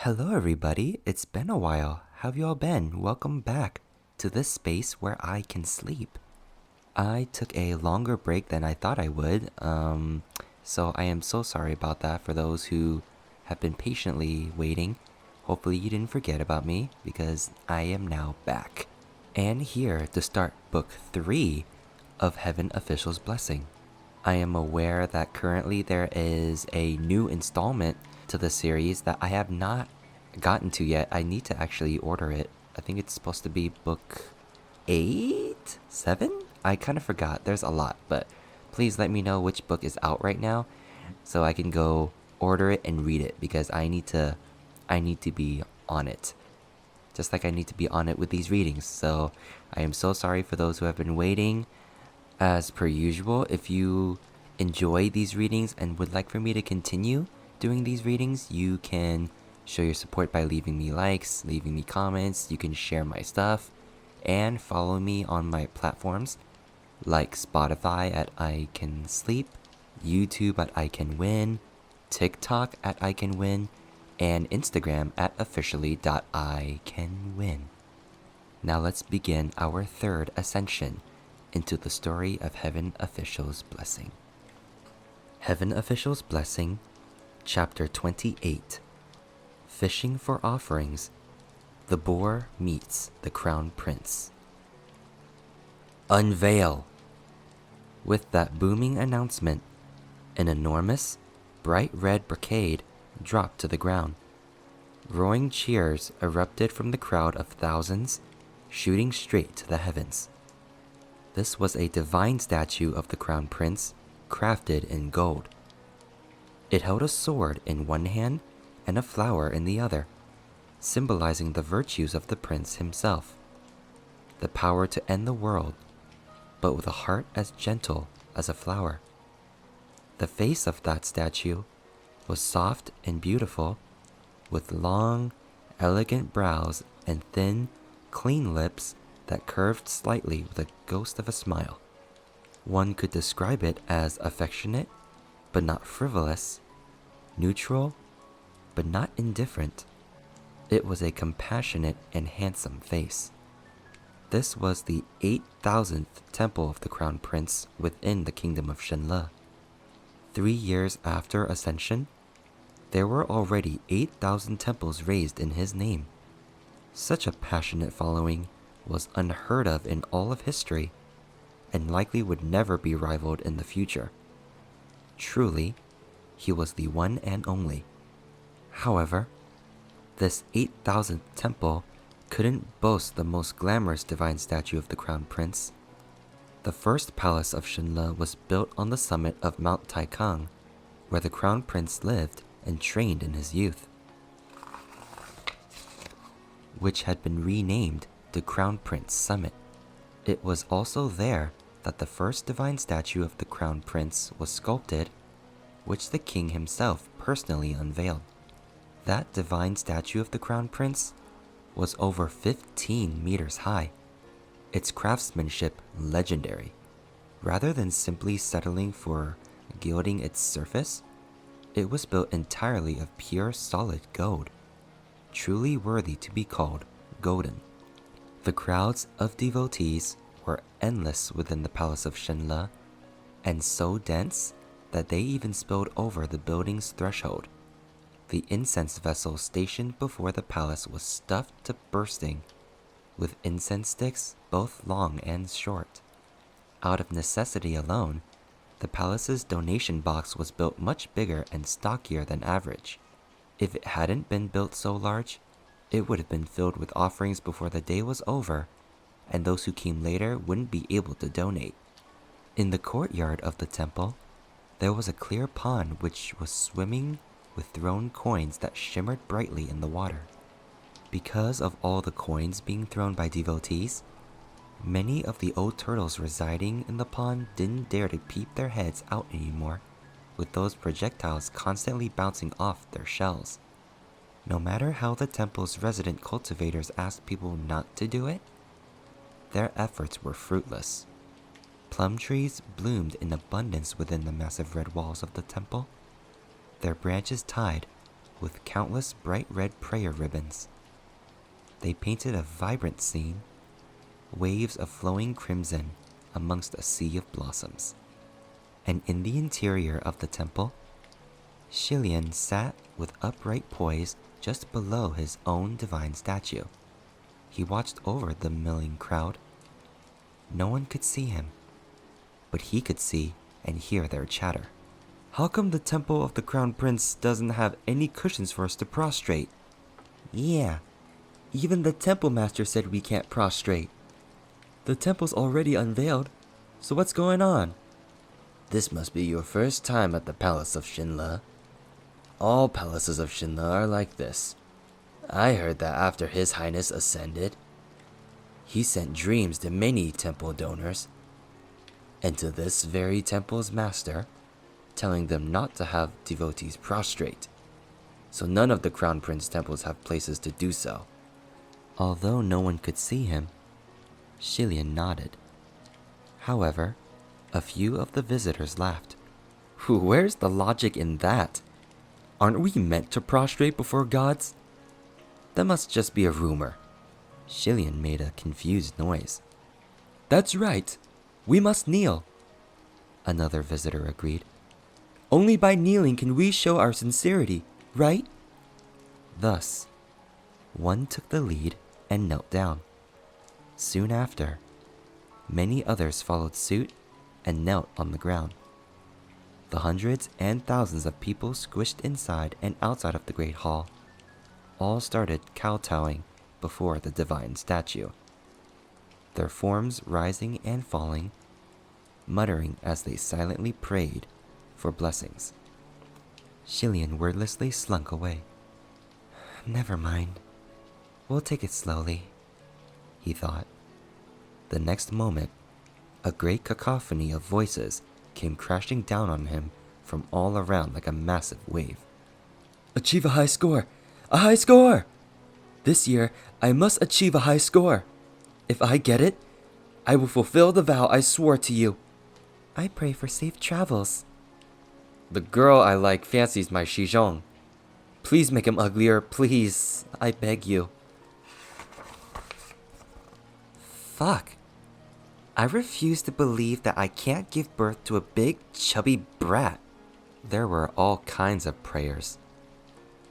Hello, everybody. It's been a while. How have you all been? Welcome back to this space where I can sleep. I took a longer break than I thought I would, so I am so sorry about that for those who have been patiently waiting. Hopefully, you didn't forget about me because I am now back and here to start book 3 of Heaven Official's Blessing. I am aware that currently there is a new installment to the series that I have not gotten to yet. I need to actually order it. I think it's supposed to be book 8? 7? I kind of forgot. There's a lot, but please let me know which book is out right now so I can go order it and read it because I need to be on it. Just like I need to be on it with these readings. So I am so sorry for those who have been waiting. As per usual, if you enjoy these readings and would like for me to continue doing these readings, you can show your support by leaving me likes, leaving me comments, you can share my stuff, and follow me on my platforms like Spotify at iKenSleep, YouTube at iKenWin, TikTok at iKenWin, and Instagram at officially.iKenWin. Now let's begin our third ascension into the story of Heaven Official's Blessing. Heaven Official's Blessing, Chapter 28. Fishing for Offerings. The BOOR meets the Crown Prince. Unveil! With that booming announcement, an enormous, bright red brocade dropped to the ground. Roaring cheers erupted from the crowd of thousands, shooting straight to the heavens. This was a divine statue of the Crown Prince, crafted in gold. It held a sword in one hand and a flower in the other, symbolizing the virtues of the prince himself. The power to end the world, but with a heart as gentle as a flower. The face of that statue was soft and beautiful, with long, elegant brows and thin, clean lips that curved slightly with a ghost of a smile. One could describe it as affectionate, but not frivolous, neutral, but not indifferent. It was a compassionate and handsome face. This was the 8,000th temple of the Crown Prince within the kingdom of Shenle. 3 years after Ascension, there were already 8,000 temples raised in his name. Such a passionate following was unheard of in all of history, and likely would never be rivaled in the future. Truly, he was the one and only. However, this 8,000th temple couldn't boast the most glamorous divine statue of the Crown Prince. The first palace of Shenle was built on the summit of Mount Taikang, where the Crown Prince lived and trained in his youth, which had been renamed the Crown Prince Summit. It was also there that the first divine statue of the Crown Prince was sculpted, which the king himself personally unveiled. That divine statue of the Crown Prince was over 15 meters high, its craftsmanship legendary. Rather than simply settling for gilding its surface, it was built entirely of pure solid gold, truly worthy to be called golden. The crowds of devotees were endless within the palace of Shenle, and so dense that they even spilled over the building's threshold. The incense vessel stationed before the palace was stuffed to bursting with incense sticks, both long and short. Out of necessity alone, the palace's donation box was built much bigger and stockier than average. If it hadn't been built so large, it would have been filled with offerings before the day was over, and those who came later wouldn't be able to donate. In the courtyard of the temple, there was a clear pond which was swimming with thrown coins that shimmered brightly in the water. Because of all the coins being thrown by devotees, many of the old turtles residing in the pond didn't dare to peep their heads out anymore, with those projectiles constantly bouncing off their shells. No matter how the temple's resident cultivators asked people not to do it, their efforts were fruitless. Plum trees bloomed in abundance within the massive red walls of the temple. Their branches tied with countless bright red prayer ribbons. They painted a vibrant scene, waves of flowing crimson amongst a sea of blossoms. And in the interior of the temple, Shilian sat with upright poise just below his own divine statue. He watched over the milling crowd. No one could see him, but he could see and hear their chatter. How come the temple of the Crown Prince doesn't have any cushions for us to prostrate? Yeah, even the temple master said we can't prostrate. The temple's already unveiled, so what's going on? This must be your first time at the Palace of Shinle. All palaces of Shinle are like this. I heard that after His Highness ascended, he sent dreams to many temple donors, and to this very temple's master, telling them not to have devotees prostrate, so none of the Crown Prince temples have places to do so. Although no one could see him, Shilian nodded. However, a few of the visitors laughed. Where's the logic in that? Aren't we meant to prostrate before gods? That must just be a rumor. Shilian made a confused noise. That's right. We must kneel. Another visitor agreed. Only by kneeling can we show our sincerity, right? Thus, one took the lead and knelt down. Soon after, many others followed suit and knelt on the ground. The hundreds and thousands of people squished inside and outside of the great hall all started kowtowing before the divine statue, their forms rising and falling, muttering as they silently prayed for blessings. Shilian wordlessly slunk away. Never mind. We'll take it slowly, he thought. The next moment, a great cacophony of voices came crashing down on him from all around like a massive wave. Achieve a high score! A high score! This year, I must achieve a high score. If I get it, I will fulfill the vow I swore to you. I pray for safe travels. The girl I like fancies my Shizhong. Please make him uglier, please. I beg you. Fuck. I refuse to believe that I can't give birth to a big, chubby brat. There were all kinds of prayers.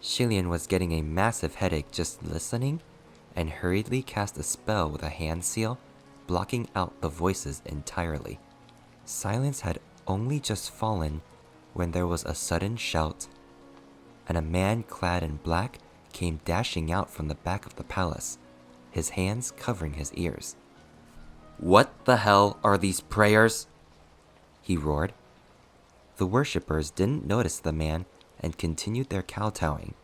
Shilian was getting a massive headache just listening and hurriedly cast a spell with a hand seal, blocking out the voices entirely. Silence had only just fallen when there was a sudden shout, and a man clad in black came dashing out from the back of the palace, his hands covering his ears. What the hell are these prayers? He roared. The worshippers didn't notice the man and continued their kowtowing.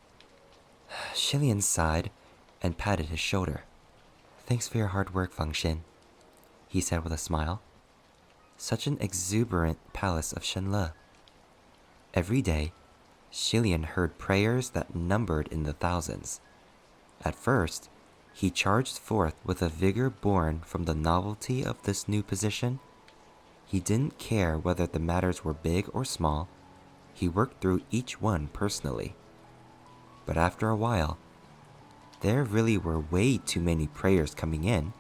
Shilian sighed and patted his shoulder. Thanks for your hard work, Feng Xin, he said with a smile. Such an exuberant palace of Shenle. Every day, Shilian heard prayers that numbered in the thousands. At first, he charged forth with a vigor born from the novelty of this new position. He didn't care whether the matters were big or small. He worked through each one personally. But after a while, there really were way too many prayers coming in,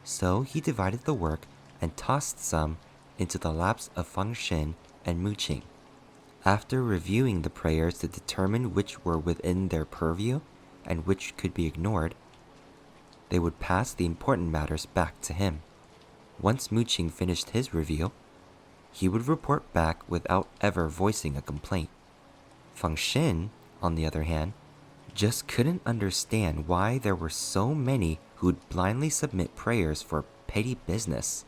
so he divided the work and tossed some into the laps of Feng Xin and Mu Qing. After reviewing the prayers to determine which were within their purview and which could be ignored, they would pass the important matters back to him. Once Mu Qing finished his review, he would report back without ever voicing a complaint. Feng Xin, on the other hand, just couldn't understand why there were so many who'd blindly submit prayers for petty business.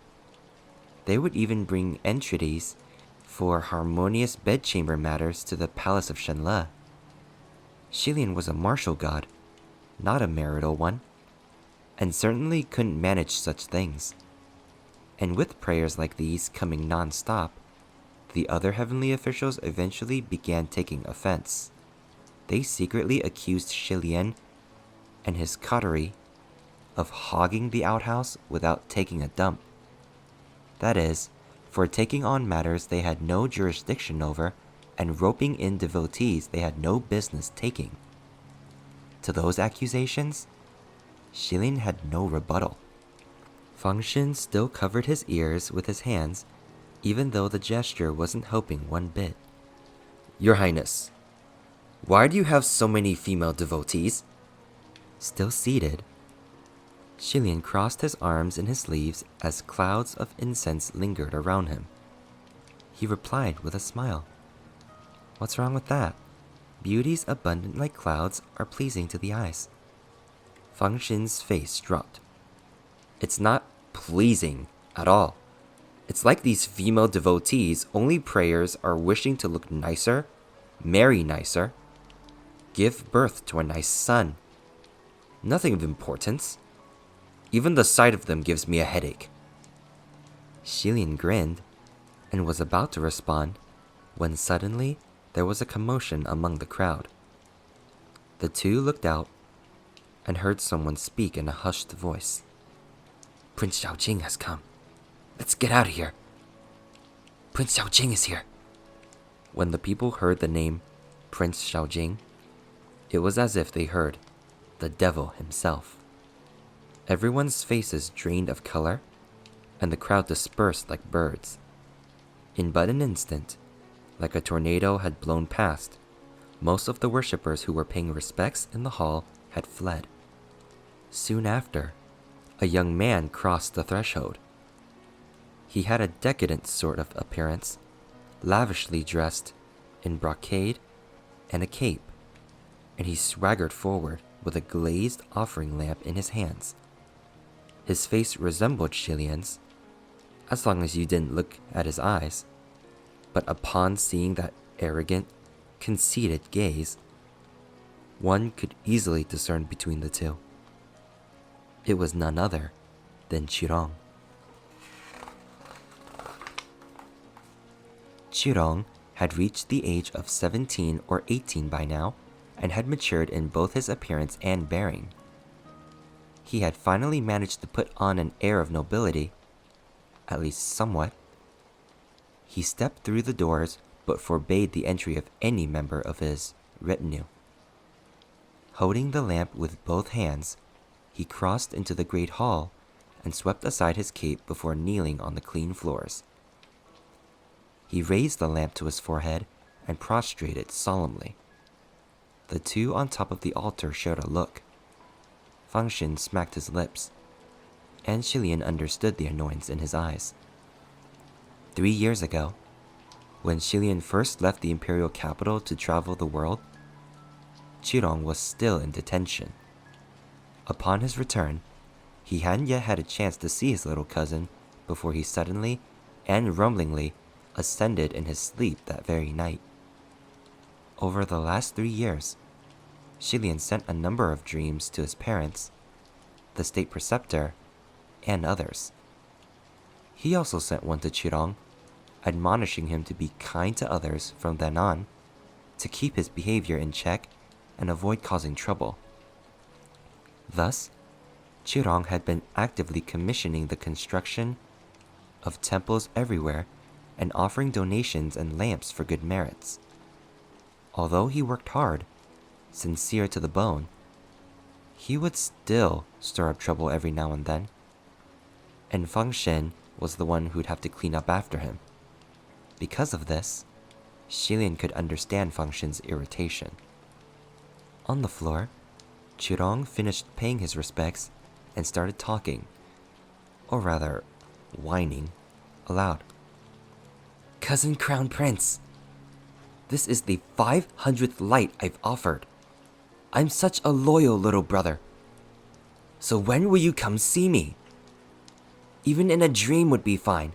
They would even bring entreaties for harmonious bedchamber matters to the Palace of Shenle. Shilian was a martial god, not a marital one, and certainly couldn't manage such things. And with prayers like these coming non-stop, the other heavenly officials eventually began taking offense. They secretly accused Shilian and his coterie of hogging the outhouse without taking a dump. That is, for taking on matters they had no jurisdiction over and roping in devotees they had no business taking. To those accusations, Shilin had no rebuttal. Feng Shin still covered his ears with his hands, even though the gesture wasn't helping one bit. Your Highness, why do you have so many female devotees? Still seated, Shilin crossed his arms in his sleeves as clouds of incense lingered around him. He replied with a smile. What's wrong with that? Beauties abundant like clouds are pleasing to the eyes. Feng Shin's face dropped. It's not pleasing at all. It's like these female devotees' only prayers are wishing to look nicer, marry nicer, give birth to a nice son. Nothing of importance. Even the sight of them gives me a headache. Shilin grinned and was about to respond when suddenly there was a commotion among the crowd. The two looked out and heard someone speak in a hushed voice. Prince Xiaojing has come. Let's get out of here. Prince Xiaojing is here. When the people heard the name Prince Xiaojing, it was as if they heard the devil himself. Everyone's faces drained of color, and the crowd dispersed like birds. In but an instant, like a tornado had blown past, most of the worshippers who were paying respects in the hall had fled. Soon after, a young man crossed the threshold. He had a decadent sort of appearance, lavishly dressed in brocade and a cape, and he swaggered forward with a glazed offering lamp in his hands. His face resembled Shilian's, as long as you didn't look at his eyes, but upon seeing that arrogant, conceited gaze, one could easily discern between the two. It was none other than Qirong. Qirong had reached the age of 17 or 18 by now and had matured in both his appearance and bearing. He had finally managed to put on an air of nobility, at least somewhat. He stepped through the doors but forbade the entry of any member of his retinue. Holding the lamp with both hands, he crossed into the great hall and swept aside his cape before kneeling on the clean floors. He raised the lamp to his forehead and prostrated solemnly. The two on top of the altar shared a look. Feng Shin smacked his lips, and Shilian understood the annoyance in his eyes. 3 years ago, when Shilian first left the imperial capital to travel the world, Qirong was still in detention. Upon his return, he hadn't yet had a chance to see his little cousin before he suddenly and rumblingly ascended in his sleep that very night. Over the last 3 years, Shilian sent a number of dreams to his parents, the state preceptor, and others. He also sent one to Qirong, admonishing him to be kind to others from then on, to keep his behavior in check and avoid causing trouble. Thus, Qirong had been actively commissioning the construction of temples everywhere and offering donations and lamps for good merits. Although he worked hard, sincere to the bone, he would still stir up trouble every now and then, and Feng Shin was the one who'd have to clean up after him. Because of this, Shilian could understand Feng Shin's irritation. On the floor, Qirong finished paying his respects and started talking, or rather, whining, aloud. Cousin Crown Prince, this is the 500th light I've offered. I'm such a loyal little brother. So when will you come see me? Even in a dream would be fine.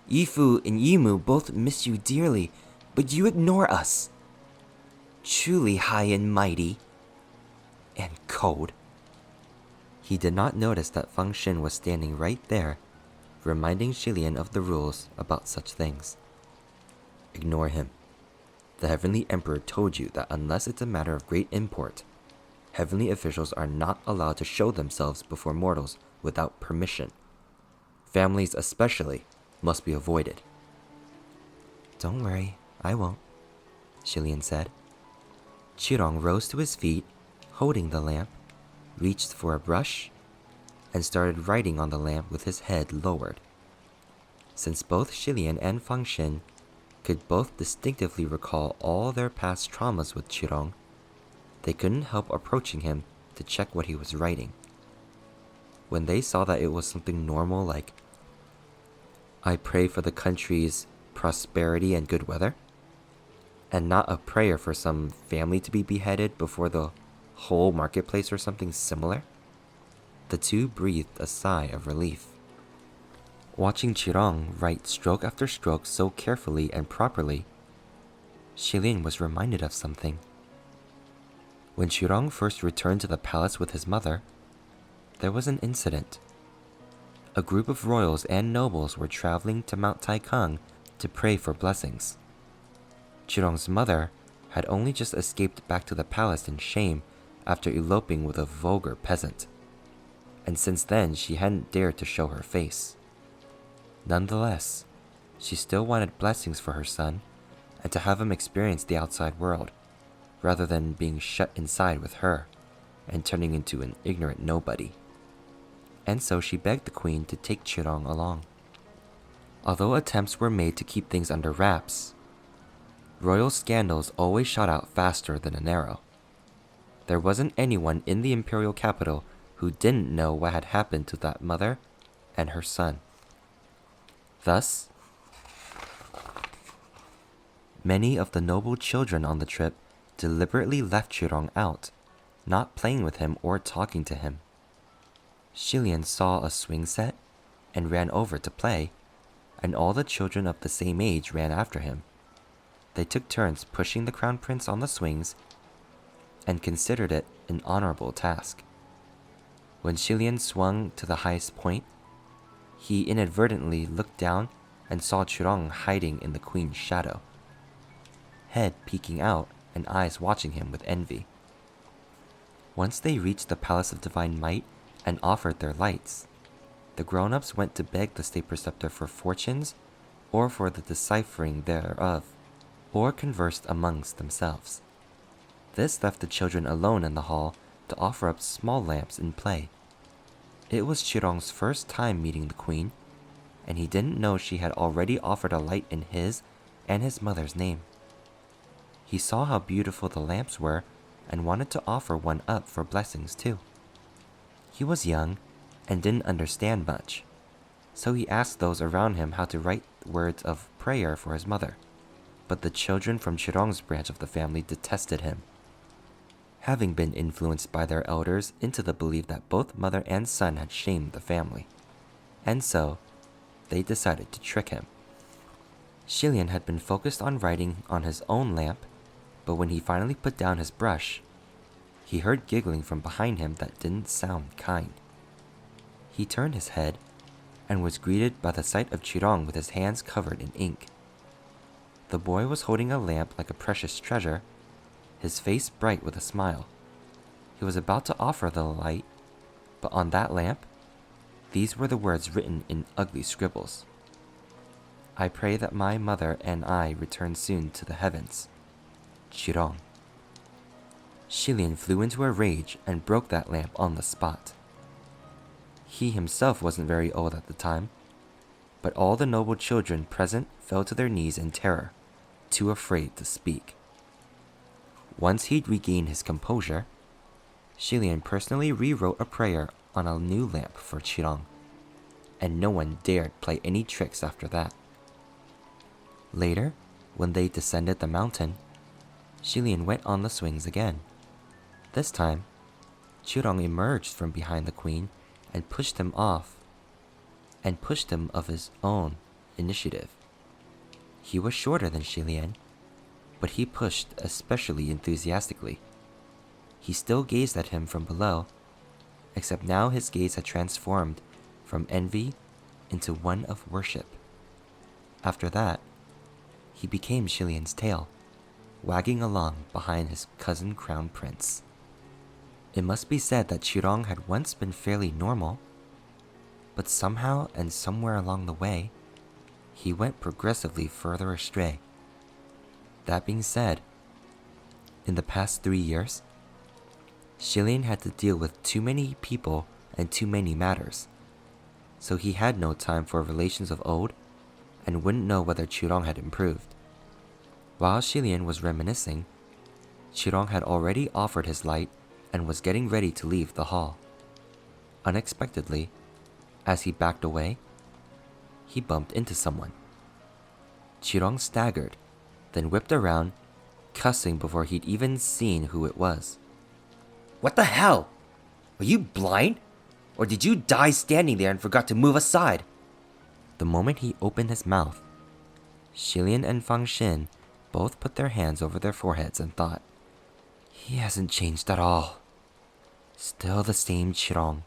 Yifu and Yimu both miss you dearly, but you ignore us. Truly high and mighty. And cold. He did not notice that Feng Shin was standing right there, reminding Shilian of the rules about such things. Ignore him. The Heavenly Emperor told you that unless it's a matter of great import, heavenly officials are not allowed to show themselves before mortals without permission. Families especially must be avoided. Don't worry, I won't. Shilian said. Chirong rose to his feet, holding the lamp, reached for a brush, and started writing on the lamp with his head lowered. Since both Shilian and Fangxin could both distinctively recall all their past traumas with Chirong, they couldn't help approaching him to check what he was writing. When they saw that it was something normal like, "I pray for the country's prosperity and good weather," and not a prayer for some family to be beheaded before the whole marketplace or something similar, the two breathed a sigh of relief. Watching Chirong write stroke after stroke so carefully and properly, Shilin was reminded of something. When Chirong first returned to the palace with his mother, there was an incident. A group of royals and nobles were traveling to Mount Taikang to pray for blessings. Chirong's mother had only just escaped back to the palace in shame after eloping with a vulgar peasant, and since then she hadn't dared to show her face. Nonetheless, she still wanted blessings for her son and to have him experience the outside world, rather than being shut inside with her and turning into an ignorant nobody. And so she begged the queen to take Chirong along. Although attempts were made to keep things under wraps, royal scandals always shot out faster than an arrow. There wasn't anyone in the imperial capital who didn't know what had happened to that mother and her son. Thus, many of the noble children on the trip deliberately left Chirong out, not playing with him or talking to him. Shilian saw a swing set and ran over to play, and all the children of the same age ran after him. They took turns pushing the crown prince on the swings and considered it an honorable task. When Shilian swung to the highest point, he inadvertently looked down and saw Chirong hiding in the queen's shadow, head peeking out and eyes watching him with envy. Once they reached the Palace of Divine Might and offered their lights, the grown-ups went to beg the state preceptor for fortunes or for the deciphering thereof, or conversed amongst themselves. This left the children alone in the hall to offer up small lamps in play. It was Chirong's first time meeting the queen, and he didn't know she had already offered a light in his and his mother's name. He saw how beautiful the lamps were and wanted to offer one up for blessings too. He was young and didn't understand much, so he asked those around him how to write words of prayer for his mother, but the children from Chirong's branch of the family detested him, having been influenced by their elders into the belief that both mother and son had shamed the family, and so they decided to trick him. Shilian had been focused on writing on his own lamp, but when he finally put down his brush, he heard giggling from behind him that didn't sound kind. He turned his head and was greeted by the sight of Chirong with his hands covered in ink. The boy was holding a lamp like a precious treasure, his face bright with a smile. He was about to offer the light, but on that lamp, these were the words written in ugly scribbles. "I pray that my mother and I return soon to the heavens. Chirong." Shilian flew into a rage and broke that lamp on the spot. He himself wasn't very old at the time, but all the noble children present fell to their knees in terror, too afraid to speak. Once he'd regained his composure, Shilian personally rewrote a prayer on a new lamp for Chirong, and no one dared play any tricks after that. Later, when they descended the mountain, Shilian went on the swings again. This time, Chirong emerged from behind the queen and pushed him of his own initiative. He was shorter than Shilian, but he pushed especially enthusiastically. He still gazed at him from below, except now his gaze had transformed from envy into one of worship. After that, he became Shilian's tail, wagging along behind his cousin crown prince. It must be said that Chirong had once been fairly normal, but somehow and somewhere along the way, he went progressively further astray. That being said, In the past 3 years, Xilian had to deal with too many people and too many matters, so he had no time for relations of old and wouldn't know whether Qirong had improved. While Xilian was reminiscing, Qirong had already offered his light and was getting ready to leave the hall. Unexpectedly, as he backed away, he bumped into someone. Qirong staggered, then whipped around, cussing before he'd even seen who it was. What the hell? Are you blind? Or did you die standing there and forgot to move aside? The moment he opened his mouth, Xilian and Fang Xin both put their hands over their foreheads and thought, he hasn't changed at all. Still the same Qirong.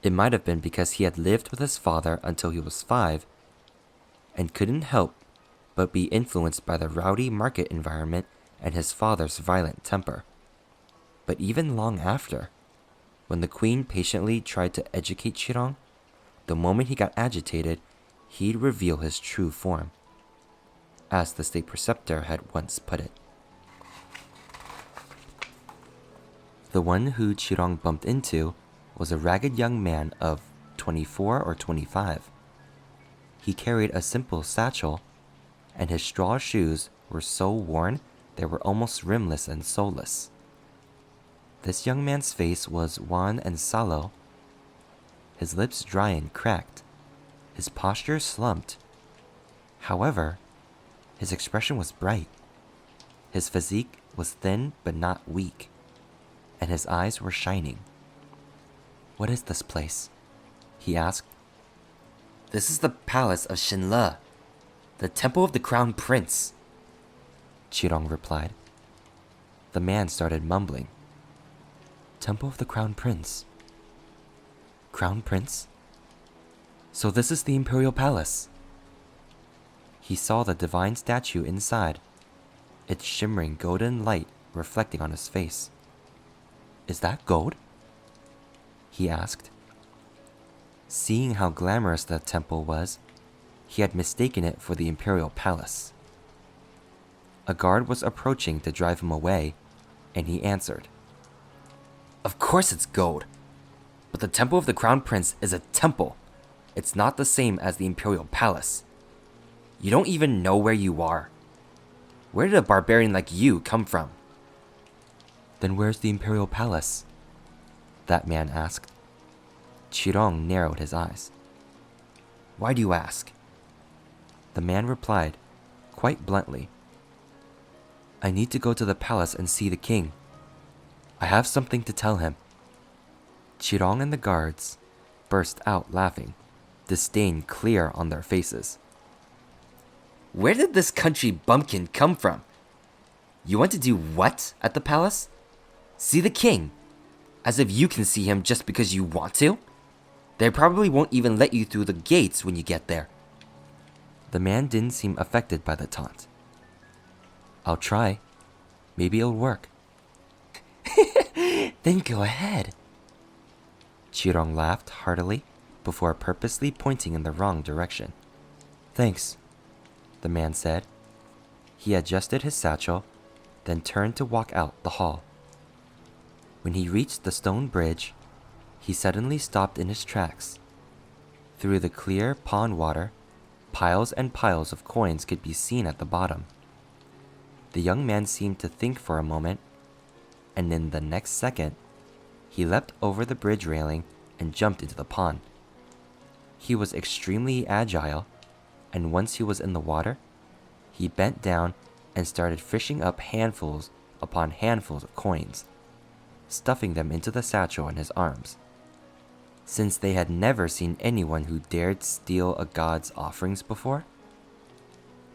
It might have been because he had lived with his father until he was 5 and couldn't help but be influenced by the rowdy market environment and his father's violent temper. But even long after, when the queen patiently tried to educate Qirong, the moment he got agitated, he'd reveal his true form, as the state preceptor had once put it. The one who Qirong bumped into was a ragged young man of 24 or 25. He carried a simple satchel, and his straw shoes were so worn they were almost rimless and soulless. This young man's face was wan and sallow, his lips dry and cracked, his posture slumped. However, his expression was bright. His physique was thin but not weak, and his eyes were shining. "What is this place?" he asked. This is the palace of Shenle, the temple of the crown prince, Qirong replied. The man started mumbling. Temple of the Crown Prince. Crown Prince? So this is the Imperial Palace. He saw the divine statue inside, its shimmering golden light reflecting on his face. Is that gold? He asked. Seeing how glamorous the temple was, he had mistaken it for the Imperial Palace. A guard was approaching to drive him away, and he answered. Of course it's gold. But the temple of the crown prince is a temple. It's not the same as the Imperial Palace. You don't even know where you are. Where did a barbarian like you come from? Then where's the Imperial Palace? That man asked. Qirong narrowed his eyes. Why do you ask? The man replied, quite bluntly. I need to go to the palace and see the king. I have something to tell him. Qirong and the guards burst out laughing, disdain clear on their faces. Where did this country bumpkin come from? You want to do what at the palace? See the king? As if you can see him just because you want to? They probably won't even let you through the gates when you get there. The man didn't seem affected by the taunt. I'll try. Maybe it'll work. Then go ahead. Qirong laughed heartily before purposely pointing in the wrong direction. Thanks, the man said. He adjusted his satchel, then turned to walk out the hall. When he reached the stone bridge, he suddenly stopped in his tracks. Through the clear pond water, piles and piles of coins could be seen at the bottom. The young man seemed to think for a moment, and in the next second, he leapt over the bridge railing and jumped into the pond. He was extremely agile, and once he was in the water, he bent down and started fishing up handfuls upon handfuls of coins, stuffing them into the satchel in his arms. Since they had never seen anyone who dared steal a god's offerings before,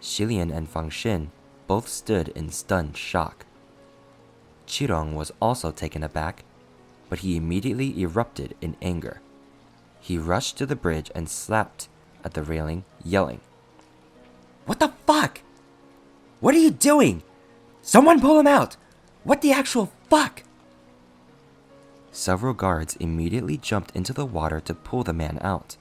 Xilian and Fang Xin both stood in stunned shock. Qirong was also taken aback, but he immediately erupted in anger. He rushed to the bridge and slapped at the railing, yelling, What the fuck? What are you doing? Someone pull him out! What the actual fuck? Several guards immediately jumped into the water to pull the man out.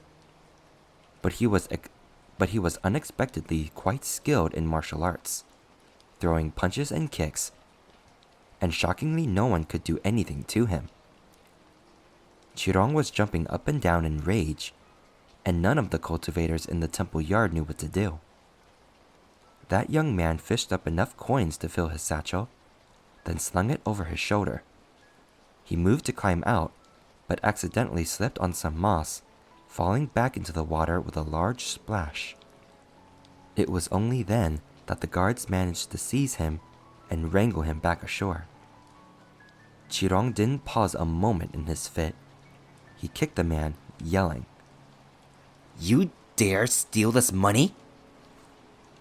But he was unexpectedly quite skilled in martial arts, throwing punches and kicks, and shockingly no one could do anything to him. Qirong was jumping up and down in rage, and none of the cultivators in the temple yard knew what to do. That young man fished up enough coins to fill his satchel, then slung it over his shoulder. He moved to climb out, but accidentally slipped on some moss, falling back into the water with a large splash. It was only then that the guards managed to seize him and wrangle him back ashore. Qirong didn't pause a moment in his fit. He kicked the man, yelling, You dare steal this money?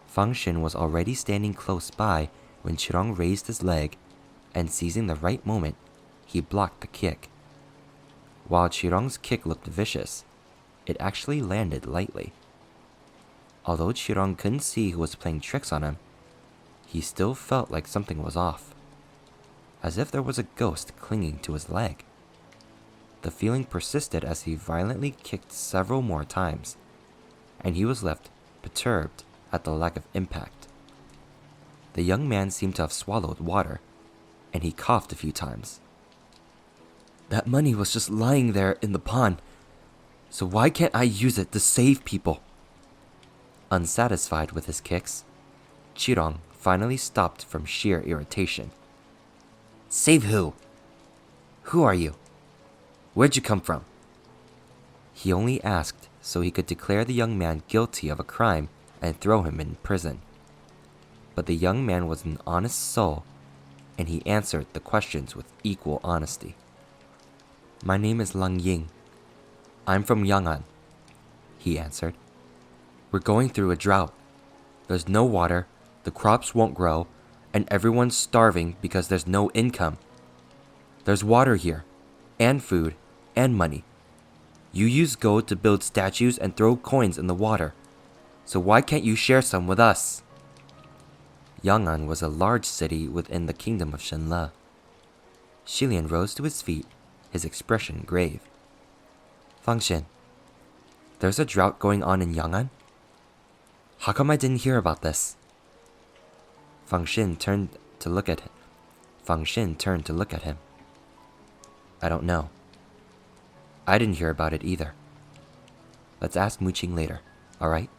Fang Xin was already standing close by when Qirong raised his leg, and seizing the right moment, he blocked the kick. While Qirong's kick looked vicious, it actually landed lightly. Although Qirong couldn't see who was playing tricks on him, he still felt like something was off, as if there was a ghost clinging to his leg. The feeling persisted as he violently kicked several more times, and he was left perturbed at the lack of impact. The young man seemed to have swallowed water, and he coughed a few times. That money was just lying there in the pond, so why can't I use it to save people? Unsatisfied with his kicks, Qirong finally stopped from sheer irritation. Save who? Who are you? Where'd you come from? He only asked so he could declare the young man guilty of a crime and throw him in prison. But the young man was an honest soul, and he answered the questions with equal honesty. My name is Lang Ying. I'm from Yang'an, he answered. We're going through a drought. There's no water, the crops won't grow, and everyone's starving because there's no income. There's water here, and food, and money. You use gold to build statues and throw coins in the water, so why can't you share some with us? Yang'an was a large city within the kingdom of Shenle. Xilian rose to his feet, his expression grave. Fang Xin, there's a drought going on in Yang'an? How come I didn't hear about this? Fang Xin turned to look at him. I don't know. I didn't hear about it either. Let's ask Mu Qing later, alright?